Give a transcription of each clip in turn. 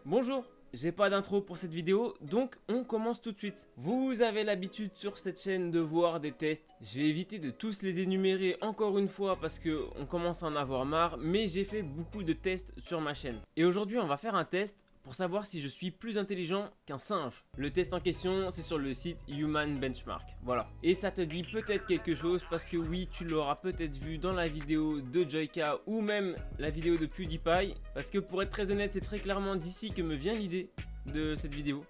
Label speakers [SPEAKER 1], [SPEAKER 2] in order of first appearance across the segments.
[SPEAKER 1] Bonjour, j'ai pas d'intro pour cette vidéo, donc on commence tout de suite. Vous avez l'habitude sur cette chaîne de voir des tests. Je vais éviter de tous les énumérer encore une fois parce que on commence à en avoir marre, mais j'ai fait beaucoup de tests sur ma chaîne. Et aujourd'hui, on va faire un test pour savoir si je suis plus intelligent qu'un singe. Le test en question, c'est sur le site Human Benchmark. Voilà. Et ça te dit peut-être quelque chose parce que oui, tu l'auras peut-être vu dans la vidéo de Joyka ou même la vidéo de PewDiePie. Parce que pour être très honnête, c'est très clairement d'ici que me vient l'idée de cette vidéo.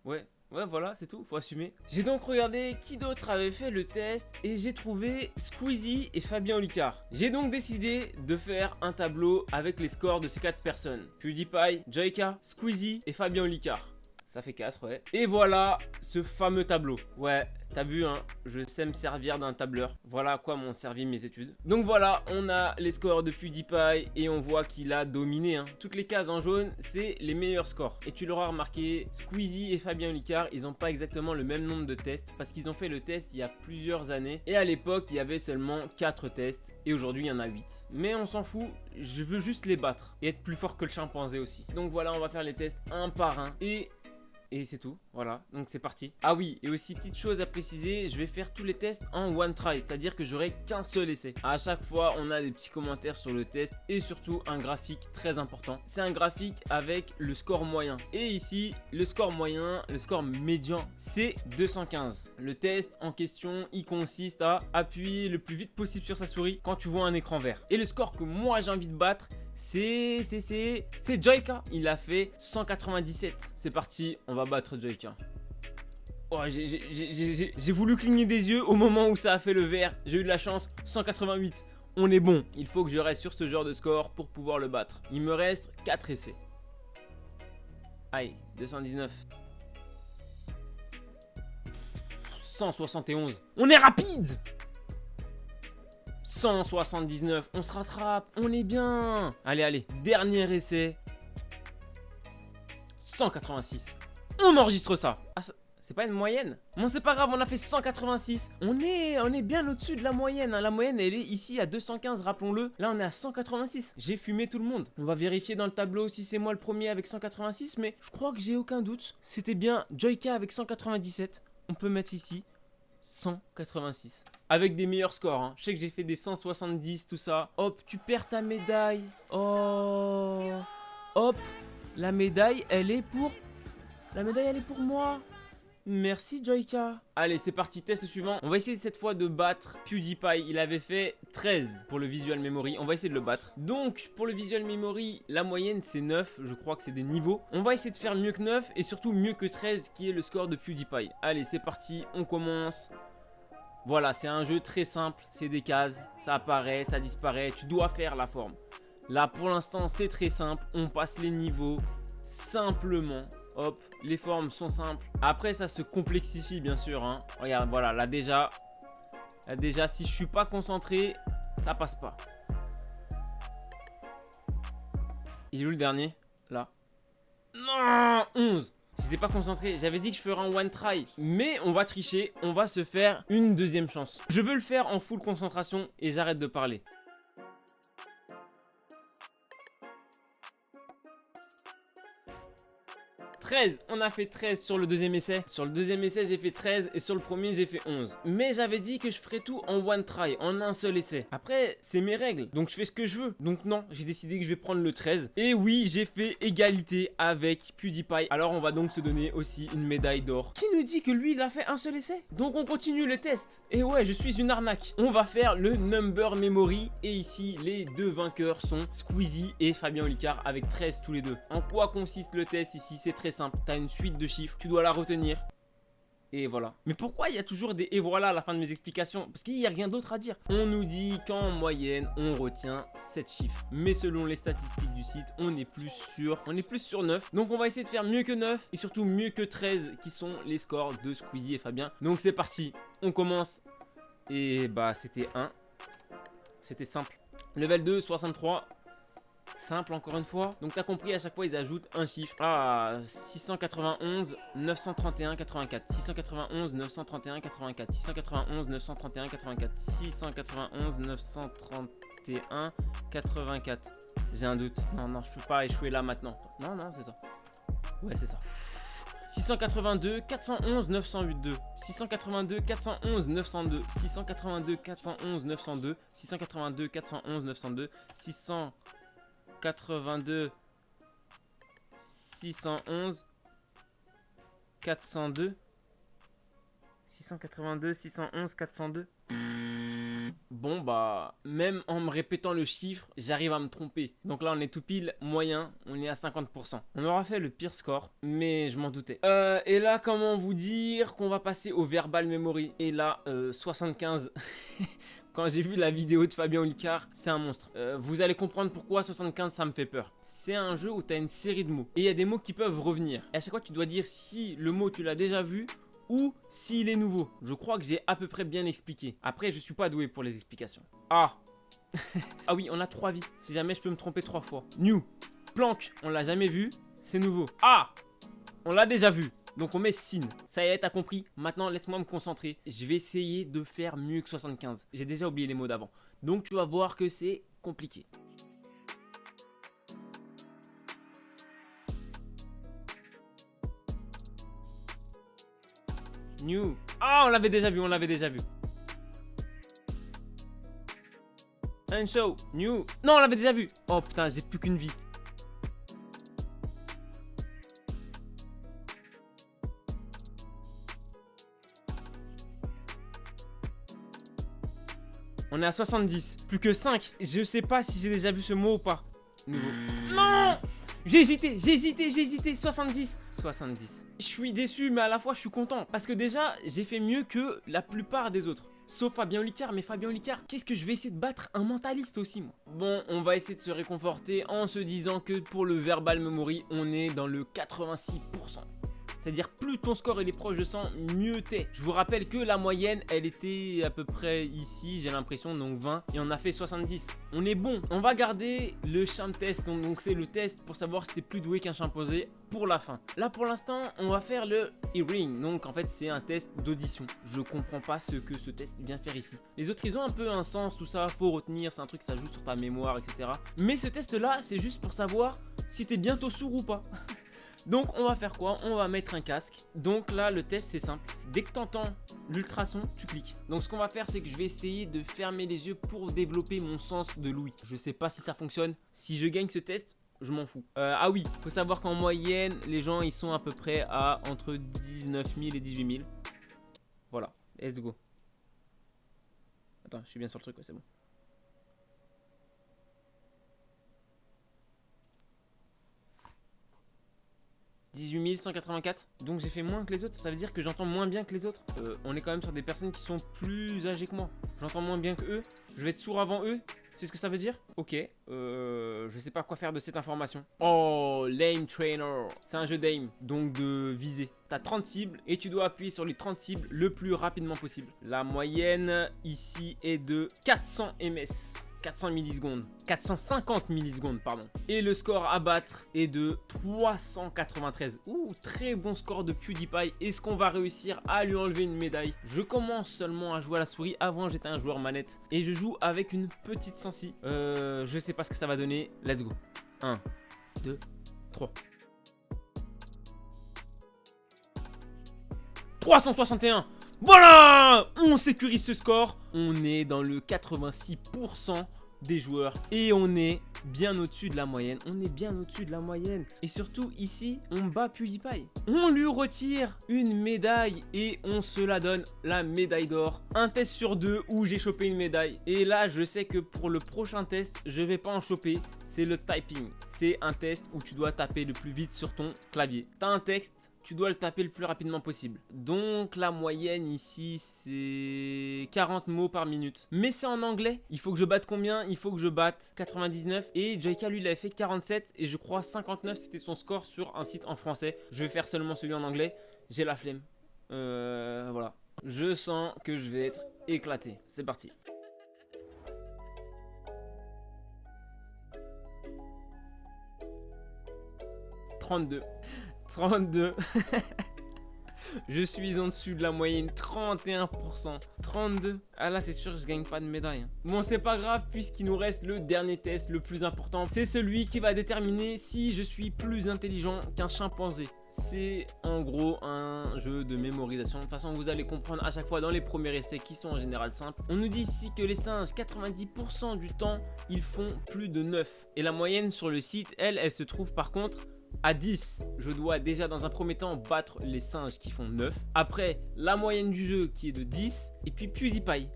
[SPEAKER 1] Ouais, voilà, c'est tout, faut assumer. J'ai donc regardé qui d'autre avait fait le test et j'ai trouvé Squeezie et Fabien Olicard. J'ai donc décidé de faire un tableau avec les scores de ces 4 personnes. PewDiePie, Joyka, Squeezie et Fabien Olicard. Ça fait 4, ouais. Et voilà ce fameux tableau. Ouais, t'as vu, hein, je sais me servir d'un tableur. Voilà à quoi m'ont servi mes études. Donc voilà, on a les scores de PewDiePie et on voit qu'il a dominé. Hein. Toutes les cases en jaune, c'est les meilleurs scores. Et tu l'auras remarqué, Squeezie et Fabien Olicard, ils n'ont pas exactement le même nombre de tests parce qu'ils ont fait le test il y a plusieurs années. Et à l'époque, il y avait seulement 4 tests et aujourd'hui, il y en a 8. Mais on s'en fout, je veux juste les battre et être plus fort que le chimpanzé aussi. Donc voilà, on va faire les tests un par un et c'est tout, voilà, donc c'est parti. Ah oui, et aussi petite chose à préciser, je vais faire tous les tests en one try, c'est-à-dire que j'aurai qu'un seul essai. À chaque fois, on a des petits commentaires sur le test et surtout un graphique très important. C'est un graphique avec le score moyen. Et ici, le score moyen, le score médian, c'est 215. Le test en question, il consiste à appuyer le plus vite possible sur sa souris quand tu vois un écran vert. Et le score que moi j'ai envie de battre, c'est Joyka. Il a fait 197. C'est parti, on va battre Joyka. Oh, j'ai voulu cligner des yeux au moment où ça a fait le vert. J'ai eu de la chance, 188. On est bon. Il faut que je reste sur ce genre de score pour pouvoir le battre. Il me reste 4 essais. Aïe, 219. 171. On est rapide! 179, on se rattrape, on est bien. Allez, dernier essai. 186. On enregistre ça. Ah, c'est pas une moyenne? Bon, c'est pas grave, on a fait 186. On est bien au-dessus de la moyenne. Hein. La moyenne, elle est ici à 215, rappelons-le. Là, on est à 186. J'ai fumé tout le monde. On va vérifier dans le tableau si c'est moi le premier avec 186, mais je crois que j'ai aucun doute. C'était bien Joyka avec 197. On peut mettre ici 186. Avec des meilleurs scores, hein. Je sais que j'ai fait des 170, tout ça. Hop, tu perds ta médaille. Oh. Hop, la médaille, elle est pour moi. Merci Joyka. Allez, c'est parti, test suivant. On va essayer cette fois de battre PewDiePie. Il avait fait 13 pour le visual memory. On va essayer de le battre. Donc, pour le visual memory, la moyenne c'est 9. Je crois que c'est des niveaux. On va essayer de faire mieux que 9 et surtout mieux que 13 qui est le score de PewDiePie. Allez, c'est parti, on commence. Voilà, c'est un jeu très simple. C'est des cases, ça apparaît, ça disparaît. Tu dois faire la forme. Là, pour l'instant, c'est très simple. On passe les niveaux simplement. Hop, les formes sont simples. Après, ça se complexifie, bien sûr. Hein. Regarde, voilà, là déjà, si je suis pas concentré, ça passe pas. Il est où le dernier? Là. Non, 11. J'étais pas concentré. J'avais dit que je ferais un one try. Mais on va tricher. On va se faire une deuxième chance. Je veux le faire en full concentration et j'arrête de parler. 13, on a fait 13 sur le deuxième essai. Sur le deuxième essai, j'ai fait 13 et sur le premier, j'ai fait 11. Mais j'avais dit que je ferais tout en one try, en un seul essai. Après, c'est mes règles, donc je fais ce que je veux. Donc non, j'ai décidé que je vais prendre le 13. Et oui, j'ai fait égalité avec PewDiePie. Alors on va donc se donner aussi une médaille d'or. Qui nous dit que lui, il a fait un seul essai? Donc on continue le test. Et ouais, je suis une arnaque. On va faire le number memory. Et ici, les deux vainqueurs sont Squeezie et Fabien Olicard avec 13 tous les deux. En quoi consiste le test ici? C'est très simple, tu as une suite de chiffres, tu dois la retenir. Et voilà. Mais pourquoi il y a toujours des et voilà à la fin de mes explications? Parce qu'il n'y a rien d'autre à dire. On nous dit qu'en moyenne, on retient 7 chiffres. Mais selon les statistiques du site, on est plus sur 9. Donc on va essayer de faire mieux que 9 et surtout mieux que 13 qui sont les scores de Squeezie et Fabien. Donc c'est parti, on commence. Et bah c'était 1. C'était simple. Level 2, 63. Simple encore une fois. Donc t'as compris, à chaque fois ils ajoutent un chiffre. Ah, 691 931 84. 691 931 84. 691 931 84. 691 931 84. J'ai un doute. Non, je peux pas échouer là maintenant. Non, c'est ça. Ouais, c'est ça. 682 411 902 682 411 902 682 411 902 682 411 902 682 611 402 682 611 402. Bon bah, même en me répétant le chiffre, j'arrive à me tromper. Donc là on est tout pile moyen, on est à 50%. On aura fait le pire score, mais je m'en doutais. Et là comment vous dire qu'on va passer au verbal memory. Et là, 75. Quand j'ai vu la vidéo de Fabien Olicard, c'est un monstre. Vous allez comprendre pourquoi 75 ça me fait peur. C'est un jeu où tu as une série de mots. Et il y a des mots qui peuvent revenir. Et à chaque fois tu dois dire si le mot tu l'as déjà vu ou s'il est nouveau. Je crois que j'ai à peu près bien expliqué. Après, je suis pas doué pour les explications. Ah ah oui, on a 3 vies. Si jamais je peux me tromper 3 fois. New. Plank, on l'a jamais vu. C'est nouveau. Ah, on l'a déjà vu. Donc on met sin. Ça y est, t'as compris. Maintenant, laisse-moi me concentrer. Je vais essayer de faire mieux que 75. J'ai déjà oublié les mots d'avant. Donc tu vas voir que c'est compliqué. New. Ah, on l'avait déjà vu, on l'avait déjà vu. Un show. New. Non, on l'avait déjà vu. Oh putain, j'ai plus qu'une vie. On est à 70. Plus que 5. Je sais pas si j'ai déjà vu ce mot ou pas. Nouveau. Non! J'ai hésité. 70. 70. Je suis déçu, mais à la fois, je suis content. Parce que déjà, j'ai fait mieux que la plupart des autres. Sauf Fabien Olicard, mais Fabien Olicard, qu'est-ce que je vais essayer de battre un mentaliste aussi, moi. Bon, on va essayer de se réconforter en se disant que pour le verbal memory, on est dans le 86%. C'est-à-dire plus ton score il est proche de 100, mieux t'es. Je vous rappelle que la moyenne, elle était à peu près ici, j'ai l'impression, donc 20. Et on a fait 70. On est bon. On va garder le champ test, donc c'est le test pour savoir si t'es plus doué qu'un chimpanzé pour la fin. Là pour l'instant, on va faire le hearing. Donc en fait, c'est un test d'audition. Je comprends pas ce que ce test vient faire ici. Les autres, ils ont un peu un sens, tout ça, faut retenir, c'est un truc, ça joue sur ta mémoire, etc. Mais ce test-là, c'est juste pour savoir si t'es bientôt sourd ou pas. Donc on va faire quoi? On va mettre un casque. Donc là le test c'est simple. Dès que tu entends l'ultrason, tu cliques. Donc ce qu'on va faire c'est que je vais essayer de fermer les yeux pour développer mon sens de l'ouïe. Je sais pas si ça fonctionne. Si je gagne ce test, je m'en fous. Ah oui, faut savoir qu'en moyenne, les gens ils sont à peu près à entre 19 000 et 18 000. Voilà, let's go. Attends, je suis bien sur le truc, ouais, c'est bon. « 18 184 ». Donc j'ai fait moins que les autres, ça veut dire que j'entends moins bien que les autres. On est quand même sur des personnes qui sont plus âgées que moi. J'entends moins bien que eux, je vais être sourd avant eux. C'est ce que ça veut dire? Ok, je sais pas quoi faire de cette information. Oh, Lame Trainer. C'est un jeu d'aim, donc de viser. T'as 30 cibles et tu dois appuyer sur les 30 cibles le plus rapidement possible. La moyenne ici est de 400 ms. 400 millisecondes, 450 millisecondes, pardon. Et le score à battre est de 393. Ouh, très bon score de PewDiePie. Est-ce qu'on va réussir à lui enlever une médaille? Je commence seulement à jouer à la souris. Avant, j'étais un joueur manette. Et je joue avec une petite sensi. Je sais pas ce que ça va donner. Let's go. 1, 2, 3. 361. Voilà, on sécurise ce score. On est dans le 86% des joueurs et on est bien au-dessus de la moyenne. On est bien au-dessus de la moyenne. Et surtout, ici, on bat PewDiePie. On lui retire une médaille et on se la donne, la médaille d'or. Un test sur 2 où j'ai chopé une médaille. Et là, je sais que pour le prochain test, je vais pas en choper. C'est le typing. C'est un test où tu dois taper le plus vite sur ton clavier. T'as un texte, tu dois le taper le plus rapidement possible. Donc la moyenne ici c'est 40 mots par minute. Mais c'est en anglais. Il faut que je batte combien? Il faut que je batte 99. Et Joyka lui il avait fait 47. Et je crois 59 c'était son score sur un site en français. Je vais faire seulement celui en anglais. J'ai la flemme. Voilà. Je sens que je vais être éclaté. C'est parti. « 32. Je suis en dessus de la moyenne, 31%. 32. Ah là, c'est sûr, je gagne pas de médaille. Hein. Bon, c'est pas grave, puisqu'il nous reste le dernier test, le plus important. C'est celui qui va déterminer si je suis plus intelligent qu'un chimpanzé. C'est en gros un jeu de mémorisation. De toute façon, vous allez comprendre à chaque fois dans les premiers essais qui sont en général simples. On nous dit ici que les singes, 90% du temps, ils font plus de 9. Et la moyenne sur le site, elle se trouve par contre à 10. Je dois déjà dans un premier temps battre les singes qui font 9. Après, la moyenne du jeu qui est de 10. Et puis PewDiePie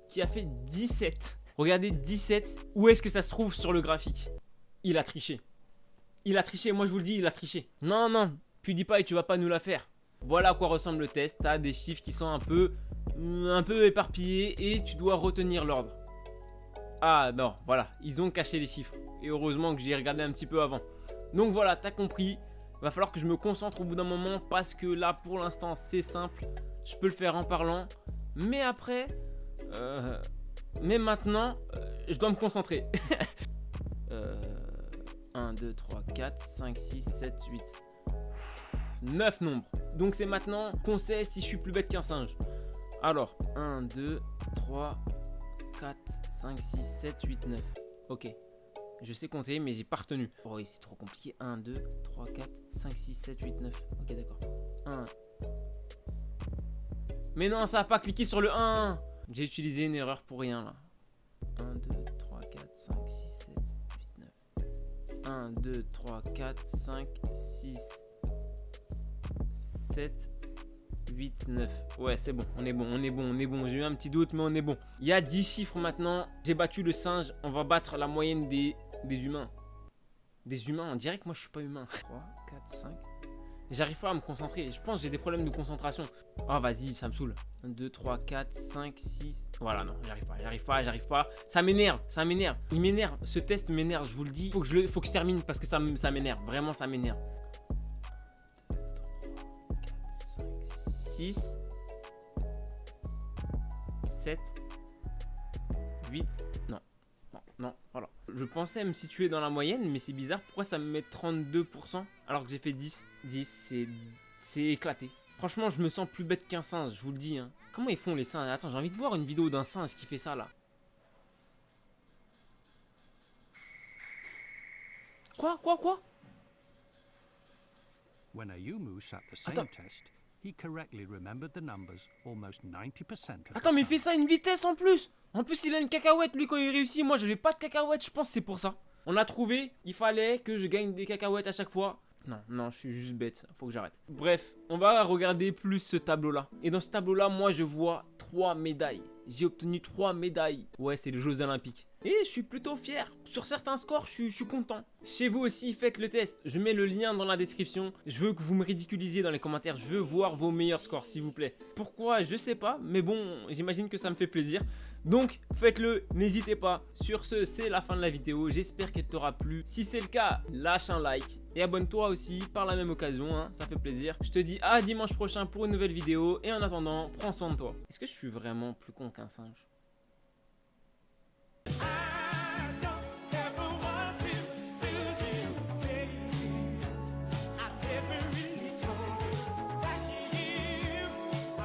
[SPEAKER 1] qui a fait 17. Regardez 17. Où est-ce que ça se trouve sur le graphique? Il a triché. Il a triché, moi je vous le dis, il a triché. Non, non, PewDiePie, tu vas pas nous la faire. Voilà à quoi ressemble le test. T'as des chiffres qui sont un peu éparpillés et tu dois retenir l'ordre. Ah non, voilà, ils ont caché les chiffres. Et heureusement que j'ai regardé un petit peu avant. Donc voilà, t'as compris. Va falloir que je me concentre au bout d'un moment parce que là, pour l'instant, c'est simple. Je peux le faire en parlant. Mais après, mais maintenant, je dois me concentrer. 1, 2, 3, 4, 5, 6, 7, 8. 9 nombres. Donc c'est maintenant qu'on sait si je suis plus bête qu'un singe. Alors, 1, 2, 3, 4, 5, 6, 7, 8, 9. Ok. Je sais compter, mais j'ai pas retenu. Oh oui, c'est trop compliqué. 1, 2, 3, 4, 5, 6, 7, 8, 9. Ok, d'accord. 1. Mais non, ça a pas cliqué sur le 1. J'ai utilisé une erreur pour rien, là. 1, 2, 3, 4, 5, 6, 7, 8, 9. 1, 2, 3, 4, 5, 6, 7, 8, 9. Ouais, c'est bon, on est bon, on est bon, on est bon. J'ai eu un petit doute, mais on est bon. Il y a 10 chiffres maintenant. J'ai battu le singe. On va battre la moyenne des humains. Des humains, on dirait que moi je suis pas humain. 3, 4, 5. J'arrive pas à me concentrer. Je pense que j'ai des problèmes de concentration. Oh, vas-y, ça me saoule. 1, 2, 3, 4, 5, 6. Voilà, non, j'arrive pas. Ça m'énerve, ça m'énerve. Il m'énerve. Ce test m'énerve, je vous le dis. Faut que je termine parce que ça m'énerve. Vraiment, ça m'énerve. 6, 7, 8, non, voilà. Je pensais me situer dans la moyenne, mais c'est bizarre. Pourquoi ça me met 32% alors que j'ai fait 10? 10, c'est éclaté. Franchement, je me sens plus bête qu'un singe, je vous le dis. Hein. Comment ils font les singes? Attends, j'ai envie de voir une vidéo d'un singe qui fait ça là. Quoi?
[SPEAKER 2] When Ayumu sat the same
[SPEAKER 1] Attends.
[SPEAKER 2] test, he correctly remembered the numbers almost 90% of
[SPEAKER 1] Attends, mais il
[SPEAKER 2] the
[SPEAKER 1] fait
[SPEAKER 2] time.
[SPEAKER 1] ça à une vitesse en plus. En plus, il a une cacahuète, lui, quand il réussit. Moi, j'avais pas de cacahuète, je pense que c'est pour ça. On a trouvé, il fallait que je gagne des cacahuètes à chaque fois. Non, je suis juste bête, faut que j'arrête. Bref, on va regarder plus ce tableau-là. Et dans ce tableau-là, moi, je vois 3 médailles. J'ai obtenu 3 médailles. Ouais, c'est les Jeux Olympiques. Et je suis plutôt fier. Sur certains scores, je suis content. Chez vous aussi, faites le test. Je mets le lien dans la description. Je veux que vous me ridiculisiez dans les commentaires. Je veux voir vos meilleurs scores, s'il vous plaît. Pourquoi? Je sais pas. Mais bon, j'imagine que ça me fait plaisir. Donc, faites-le. N'hésitez pas. Sur ce, c'est la fin de la vidéo. J'espère qu'elle t'aura plu. Si c'est le cas, lâche un like. Et abonne-toi aussi par la même occasion. Hein, ça fait plaisir. Je te dis à dimanche prochain pour une nouvelle vidéo. Et en attendant, prends soin de toi. Est-ce que je suis vraiment plus con qu'un singe?